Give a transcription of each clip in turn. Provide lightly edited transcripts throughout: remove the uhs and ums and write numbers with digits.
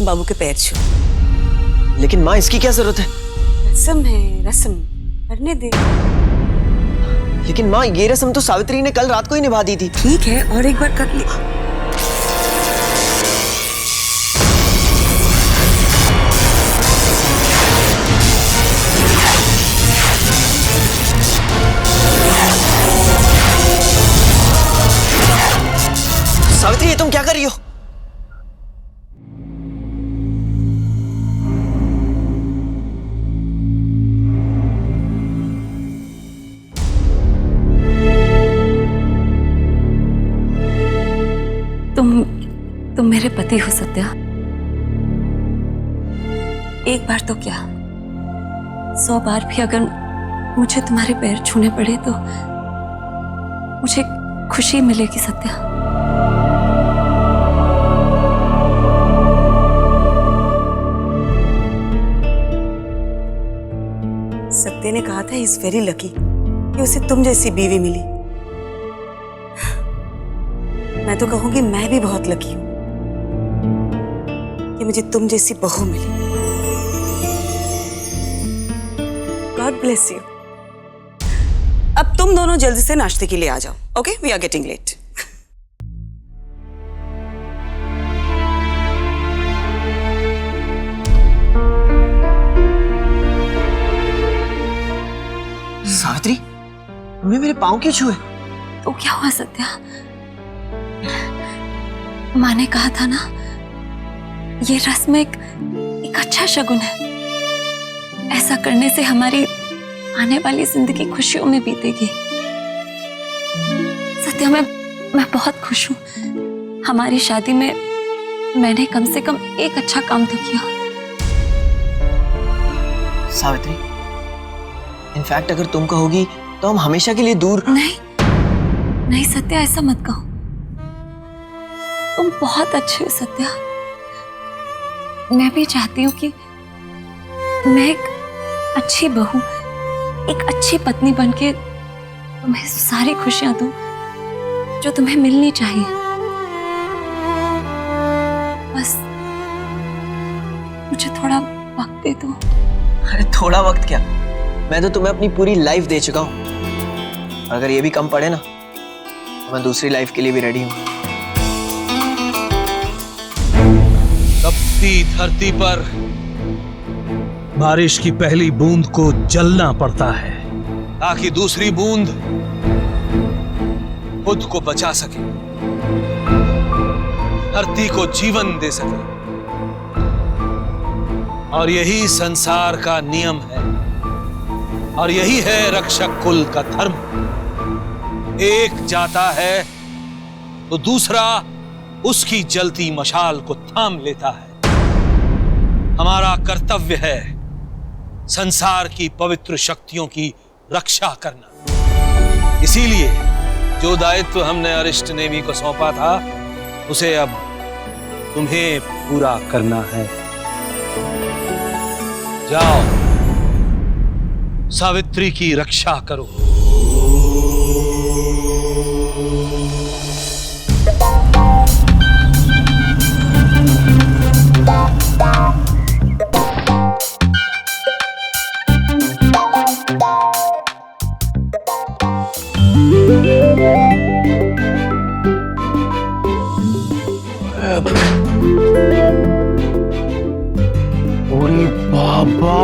तुम बाबू के पैर छू। लेकिन माँ इसकी क्या जरूरत है? रस्म है, रस्म करने दे। लेकिन माँ ये रस्म तो सावित्री ने कल रात को ही निभा दी थी। ठीक है, और एक बार कर ले। सावित्री ये तुम क्या कर रही हो? तुम मेरे पति हो सत्या। एक बार तो क्या, 100 बार भी अगर मुझे तुम्हारे पैर छूने पड़े तो मुझे खुशी मिलेगी सत्या। सत्य ने कहा था इज वेरी लकी कि उसे तुम जैसी बीवी मिली। मैं तो कहूंगी मैं भी बहुत लकी हूं कि मुझे तुम जैसी बहू मिली। God bless you. अब तुम दोनों जल्दी से नाश्ते के लिए आ जाओ। Okay, we are getting late. Savitri, तुमने मेरे पाँव क्यों छुए? तो क्या हुआ सत्या? माँ ने कहा था ना, ये रस्म एक अच्छा शगुन है। ऐसा करने से हमारी आने वाली जिंदगी खुशियों में बीतेगी। सत्या, मैं बहुत खुश हूँ। हमारी शादी में मैंने कम से कम एक अच्छा काम तो किया। सावित्री, इनफैक्ट अगर तुम कहोगी तो हम हमेशा के लिए दूर। नहीं सत्या, ऐसा मत कहो। तुम बहुत अच्छे हो सत्या। मैं भी चाहती हूँ कि मैं एक अच्छी बहू, एक अच्छी पत्नी बनके तुम्हें सारी खुशियां दूं जो तुम्हें मिलनी चाहिए। बस मुझे थोड़ा वक्त दे दो। अरे थोड़ा वक्त क्या, मैं तो तुम्हें अपनी पूरी लाइफ दे चुका हूँ। अगर ये भी कम पड़े ना तो मैं दूसरी लाइफ के लिए भी रेडी हूँ। तपती धरती पर बारिश की पहली बूंद को जलना पड़ता है ताकि दूसरी बूंद खुद को बचा सके, धरती को जीवन दे सके। और यही संसार का नियम है, और यही है रक्षक कुल का धर्म। एक जाता है तो दूसरा उसकी जलती मशाल को थाम लेता है। हमारा कर्तव्य है संसार की पवित्र शक्तियों की रक्षा करना। इसीलिए जो दायित्व हमने अरिष्ट नेमी को सौंपा था उसे अब तुम्हें पूरा करना है। जाओ, सावित्री की रक्षा करो। अरे बाबा,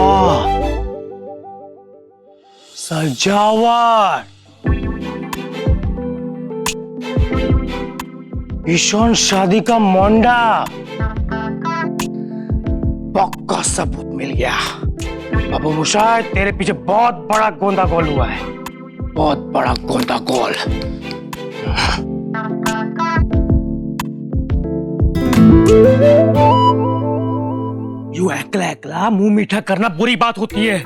सजावट, ईशान शादी का मोंडा, पक्का सबूत मिल गया। बाबू मुशाय, तेरे पीछे बहुत बड़ा गोंदा गोल हुआ है, बहुत बड़ा गोंदा गोल। यू एकला एकला मुंह मीठा करना बुरी बात होती है।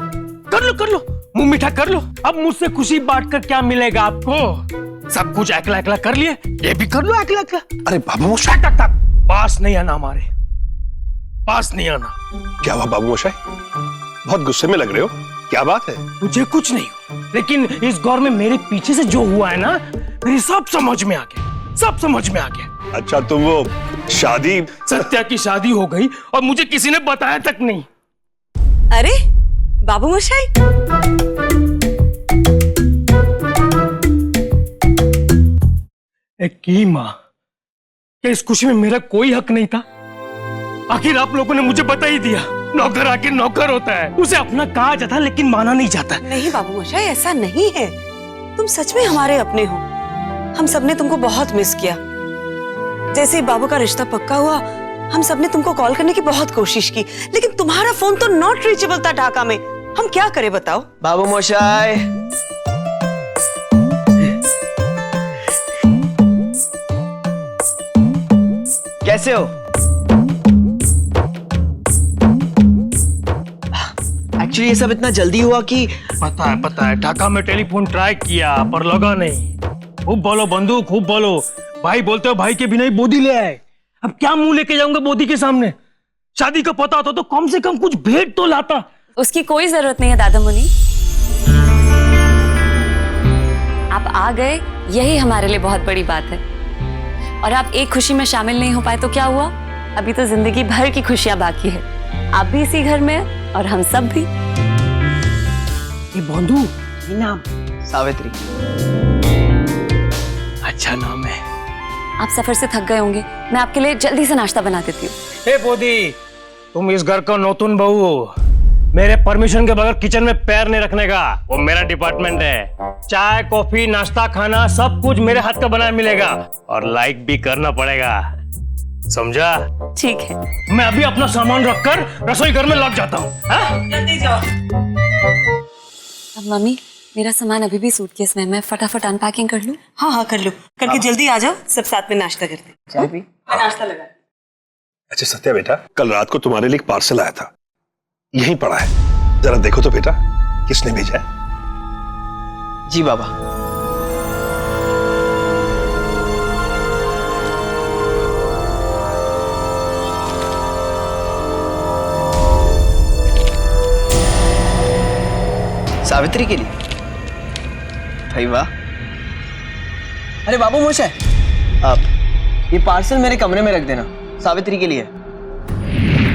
कर लो, मुंह मीठा कर लो। अब मुझसे खुशी बांटकर क्या मिलेगा आपको? सब कुछ एकला एकला कर लिए, ये भी कर लो एकला एकला। अरे बाबू मोशाय, पास नहीं आना, हमारे पास नहीं आना। क्या हुआ बाबू मोशाय? बहुत गुस्से में लग रहे हो, क्या बात है? मुझे कुछ नहीं हुआ, लेकिन इस गौर में मेरे पीछे से जो हुआ है ना, मेरी सब समझ में आ गया, सब समझ में आ गया। अच्छा, तुम वो शादी? सत्या की शादी हो गई और मुझे किसी ने बताया तक नहीं। अरे बाबू मोशाई, की माँ, क्या इस खुशी में मेरा कोई हक नहीं था? आखिर आप लोगों ने मुझे बता ही दिया, नौकर आखिर नौकर होता है, उसे अपना कहा जाता लेकिन माना नहीं जाता। नहीं बाबू मोशाई, ऐसा नहीं है। तुम सच में हमारे अपने हो। हम सबने तुमको बहुत मिस किया। जैसे ही बाबू का रिश्ता पक्का हुआ, हम सबने तुमको कॉल करने की बहुत कोशिश की, लेकिन तुम्हारा फोन तो नॉट रीचेबल था ढाका में। हम क्या करें बताओ? बाबू मोशाय, कैसे हो? एक्चुअली ये सब इतना जल्दी हुआ कि पता है, ढाका में टेलीफोन ट्राई किया पर लगा नहीं। खूब बोलो बंधु, खूब बोलो। भाई बोलते हो भाई के बिना ही बोदी ले आए। अब क्या मुंह लेके जाऊंगा बोदी के सामने? शादी का पता होता तो कम से कम कुछ भेंट तो लाता। उसकी कोई जरूरत नहीं है दादा मुनि। आप आ गए, यही हमारे लिए बहुत बड़ी बात है। और आप एक खुशी में शामिल नहीं हो पाए तो क्या हुआ? अभी तो जिंदगी भर की खुशियां बाकी है। आप भी इसी घर में हैं और हम सब भी। ये बंधु, ये नाम सावित्री। अच्छा नाम है। आप सफर से थक गए होंगे, मैं आपके लिए जल्दी से नाश्ता बना देती हूँ। हे बोदी, तुम इस घर का नौतुन बहू हो। मेरे परमिशन के बगैर किचन में पैर नहीं रखने का, वो मेरा डिपार्टमेंट है। चाय कॉफी नाश्ता खाना सब कुछ मेरे हाथ का बना मिलेगा और लाइक भी करना पड़ेगा, समझा? ठीक है। मैं अभी अपना सामान रखकर रसोई घर में लग जाता हूँ। जल्दी जाओ। अब मम्मी, मेरा सामान अभी भी सूटकेस में, मैं फटाफट अनपैकिंग कर लूं? हाँ हाँ कर लो, करके जल्दी आ जाओ, सब साथ में नाश्ता करते हैं। चाय भी? नाश्ता लगा। अच्छा सत्या बेटा, कल रात को तुम्हारे लिए एक पार्सल आया था, यहीं पड़ा है, जरा देखो तो बेटा किसने भेजा है। जी बाबा। सावित्री के लिए? भाई वाह। अरे बाबू मोशाय, आप ये पार्सल मेरे कमरे में रख देना, सावित्री के लिए।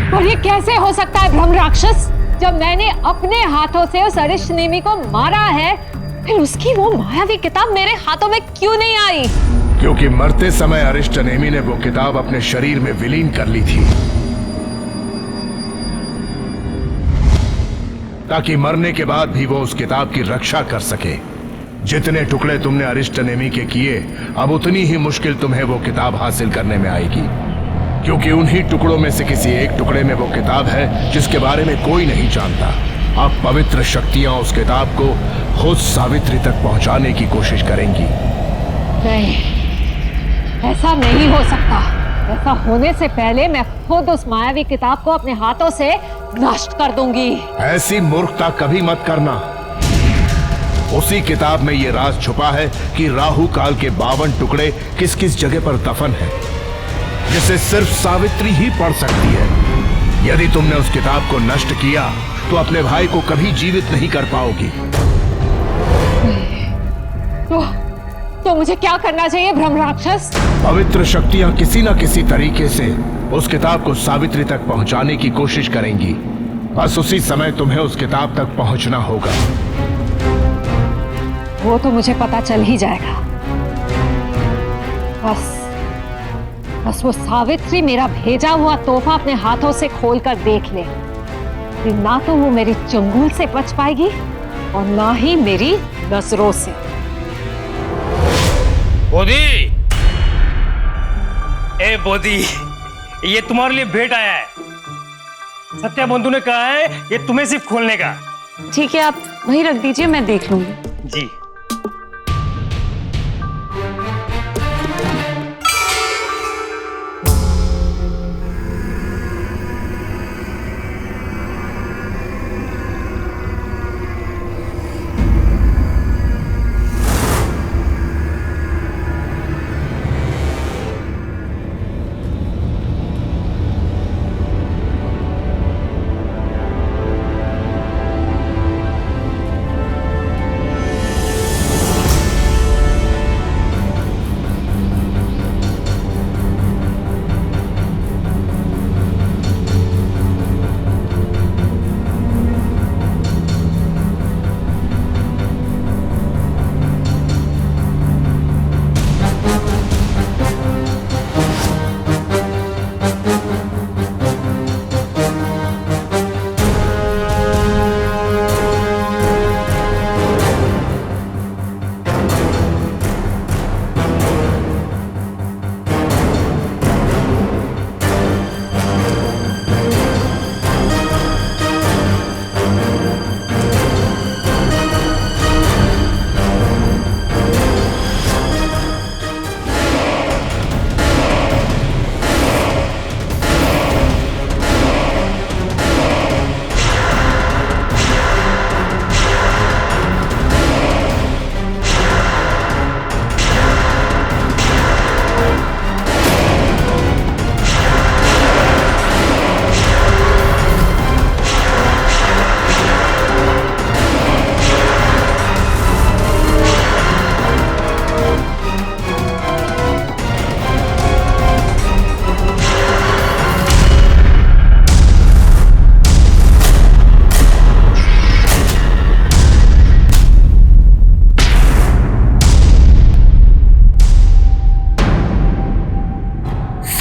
और ये कैसे हो सकता है ब्रह्म राक्षस? जब मैंने अपने हाथों से उस अरिष्ट नेमी को मारा है, फिर उसकी वो मायावी किताब मेरे हाथों में क्यों नहीं आई? क्योंकि मरते समय अरिष्ट नेमी ने वो किताब अपने शरीर में विलीन कर ली थी, ताकि मरने के बाद भी वो उस किताब की रक्षा कर सके। जितने टुकड़े तुमने अरिष्ट नेमी के किए, अब उतनी ही मुश्किल तुम्हें वो किताब हासिल करने में आएगी, क्योंकि उन्हीं टुकड़ों में से किसी एक टुकड़े में वो किताब है जिसके बारे में कोई नहीं जानता। अब पवित्र शक्तियां उस किताब को खुद सावित्री तक पहुंचाने की कोशिश करेंगी। नहीं, ऐसा नहीं हो सकता। ऐसा होने से पहले मैं खुद उस मायावी किताब को अपने हाथों से नष्ट कर दूंगी। ऐसी मूर्खता कभी मत करना। उसी किताब में ये राज छुपा है कि राहु काल के 52 टुकड़े किस किस जगह पर दफन है, जिसे सिर्फ सावित्री ही पढ़ सकती है। यदि तुमने उस किताब को नष्ट किया तो अपने भाई को कभी जीवित नहीं कर पाओगी। तो मुझे क्या करना चाहिए ब्रह्म राक्षस? पवित्र शक्तियां किसी न किसी तरीके से उस किताब को सावित्री तक पहुंचाने की कोशिश करेंगी। बस उसी समय तुम्हें उस किताब तक पहुंचना होगा। वो तो मुझे पता चल ही जाएगा। बस वो सावित्री मेरा भेजा हुआ तोहफा अपने हाथों से खोलकर देख ले। फिर ना तो वो मेरी चंगुल से बच पाएगी और ना ही मेरी नजरों से। बोदी, ए बोदी, ये तुम्हारे लिए भेंट आया है। सत्या बंधु ने कहा है ये तुम्हें सिर्फ खोलने का। ठीक है, आप वहीं रख दीजिए, मैं देख लूंगी। जी।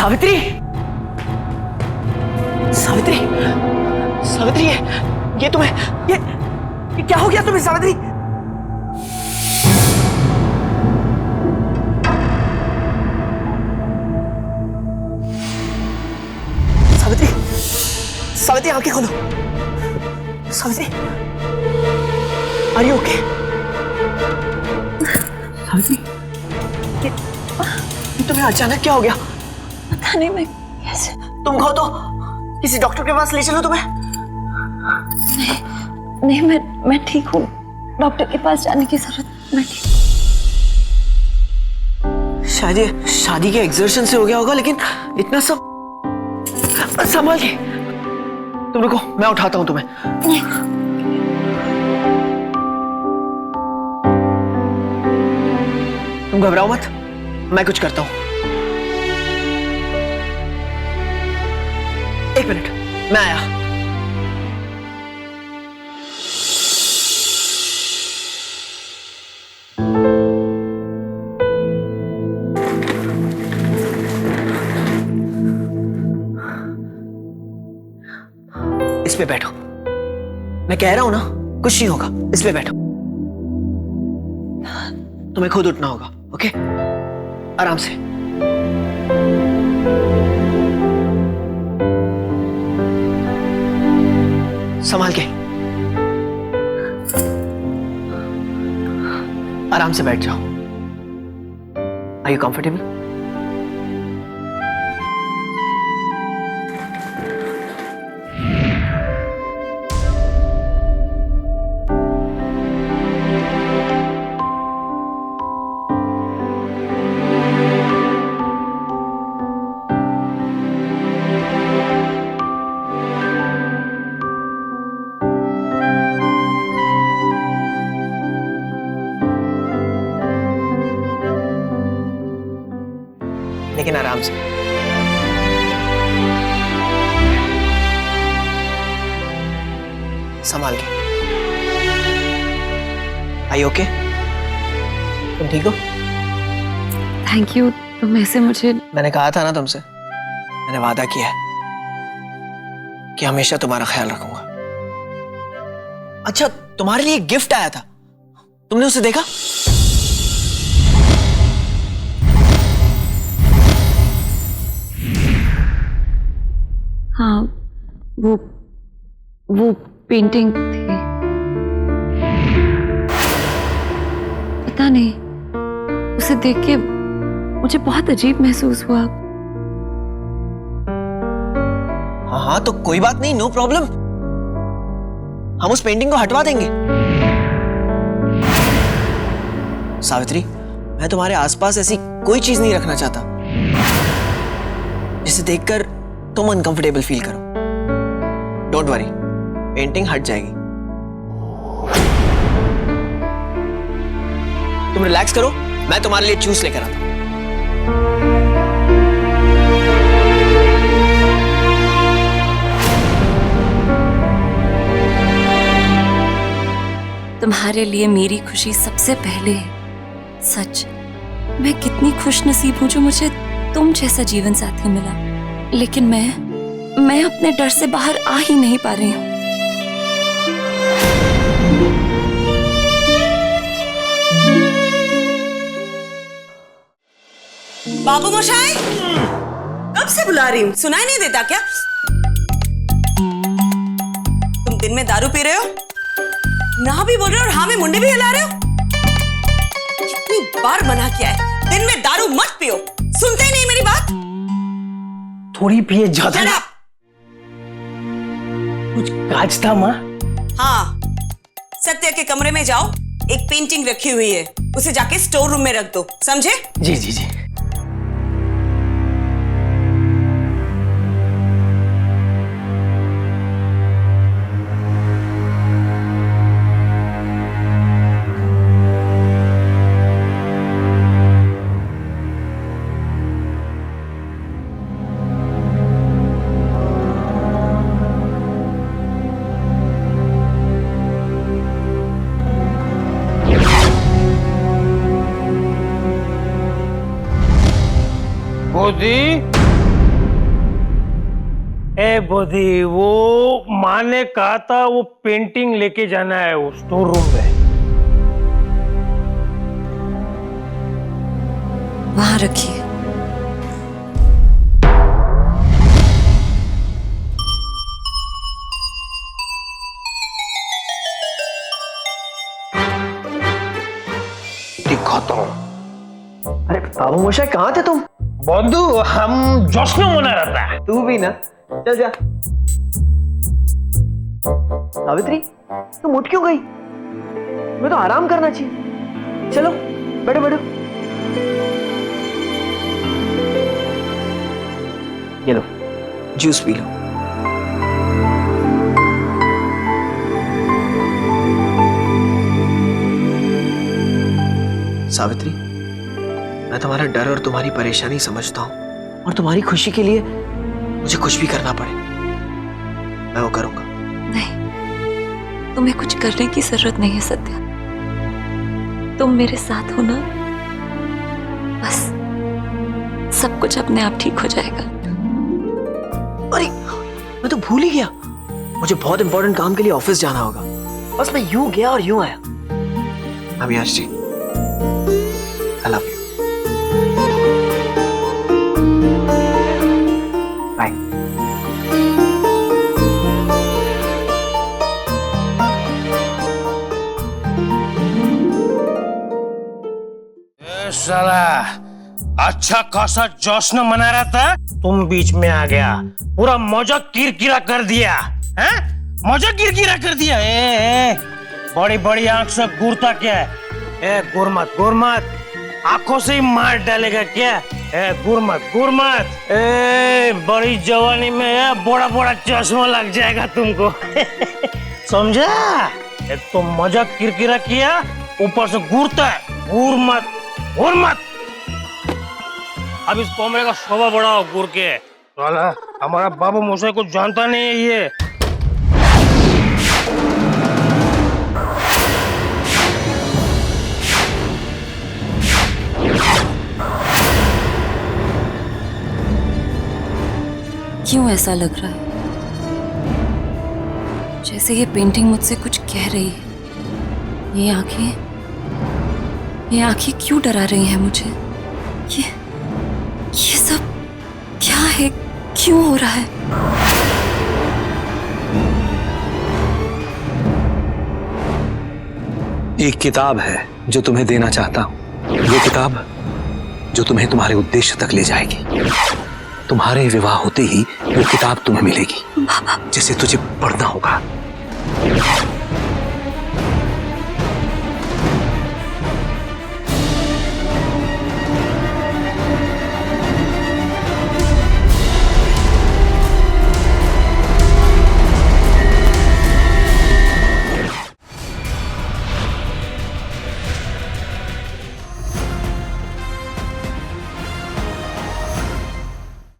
सावित्री, सावित्री, सावित्री, ये तुम्हें, ये क्या हो गया तुम्हें सावित्री? सावित्री, सावित्री आंखें खोलो। Savitri, are you okay? Savitri, ये तुम्हें अचानक क्या हो गया? पता नहीं मैं कैसे। तुम कहो तो किसी डॉक्टर के पास ले चलो तुम्हें। नहीं, मैं ठीक हूँ। डॉक्टर के पास जाने की जरूरत, मैं ठीक। शायद ये शादी के एक्सर्शन से हो गया होगा, लेकिन इतना सब संभाल के। तुम रुको, मैं उठाता हूं तुम्हें। तुम घबराओ मत, मैं कुछ करता हूं। एक मिनट, मैं आया। इस पे बैठो। मैं कह रहा हूं ना, कुछ नहीं होगा। इस पे बैठो। तुम्हें खुद उठना होगा, ओके? आराम से। संभाल के। आराम से बैठ जाओ। Are you comfortable? लेकिन आराम से। संभाल के। I okay? तुम ठीक हो? Thank you. तुम ऐसे मुझे। मैंने कहा था ना तुमसे, मैंने वादा किया है कि हमेशा तुम्हारा ख्याल रखूंगा। अच्छा, तुम्हारे लिए एक गिफ्ट आया था, तुमने उसे देखा? हाँ, वो पेंटिंग थी। पता नहीं, उसे देख के मुझे बहुत अजीब महसूस हुआ। हाँ हाँ, तो कोई बात नहीं, नो प्रॉब्लम। हम उस पेंटिंग को हटवा देंगे। सावित्री, मैं तुम्हारे आसपास ऐसी कोई चीज नहीं रखना चाहता जिसे देखकर तुम अनकंफर्टेबल फील करो। डोंट वरी, पेंटिंग हट जाएगी। तुम रिलैक्स करो, मैं तुम्हारे लिए जूस लेकर आता हूं। तुम्हारे लिए मेरी खुशी सबसे पहले है। सच, मैं कितनी खुशनसीब हूं जो मुझे तुम जैसा जीवन साथी मिला। लेकिन मैं अपने डर से बाहर आ ही नहीं पा रही हूं। बाबू मोशाई, कब से बुला रही हूँ, सुनाई नहीं देता क्या? तुम दिन में दारू पी रहे हो, ना भी बोल रहे हो और हाँ में मुंडे भी हिला रहे हो। कितनी बार मना किया है, दिन में दारू मत पियो, सुनते ही नहीं मेरी बात। थोड़ी पिए ज्यादा। Shut up! कुछ काज था माँ? हाँ, सत्या के कमरे में जाओ, एक पेंटिंग रखी हुई है, उसे जाके स्टोर रूम में रख दो, समझे? जी जी जी। जी ए बोधी, वो माँ ने कहा था वो पेंटिंग लेके जाना है वो स्टोर रूम में। वहां रखिए। अरे बाबू मोशा कहाँ थे तुम? बंधु, हम जश्न मना रहा था। तू भी ना, चल जा। सावित्री, तुम उठ क्यों गई? मैं तो आराम करना चाहिए। चलो बैठो बैठो। ये लो, जूस पी लो। सावित्री, मैं तुम्हारा डर और तुम्हारी परेशानी समझता हूं, और तुम्हारी खुशी के लिए मुझे कुछ भी करना पड़े मैं वो करूंगा। नहीं, तुम्हें कुछ करने की जरूरत नहीं है सत्या। तुम मेरे साथ हो ना, बस सब कुछ अपने आप ठीक हो जाएगा। अरे मैं तो भूल ही गया, मुझे बहुत इंपॉर्टेंट काम के लिए ऑफिस जाना होगा। बस मैं यूं गया और यूं आया। अविनाश जी, I love you. Bye. साला, अच्छा खासा जश्न मना रहा था, तुम बीच में आ गया, पूरा मौजा किरकिरा कर दिया। हैं? मौजा किरकिरा कर दिया। बड़ी बड़ी आंख से घूरता क्या है? गुरमत गुरमत, आंखों से ही मार डालेगा क्या? गुरमत गुरमत, बड़ी जवानी में बड़ा बड़ा चश्मा लग जाएगा तुमको। समझा? एक तो मजाक किरकिरा किया, ऊपर से घूरता है। गुरमत गुरमत, अब इस कमरे का शोभा बढ़ाओ घूर के। साला, हमारा बाबू मोशा को जानता नहीं है ये। क्यों ऐसा लग रहा है जैसे ये पेंटिंग मुझसे कुछ कह रही है? ये आंखें क्यों डरा रही हैं मुझे? ये सब क्या है? क्यों हो रहा है? एक किताब है जो तुम्हें देना चाहता हूं। ये किताब जो तुम्हें तुम्हारे उद्देश्य तक ले जाएगी। तुम्हारे विवाह होते ही वो किताब तुम्हें मिलेगी, जिसे तुझे पढ़ना होगा।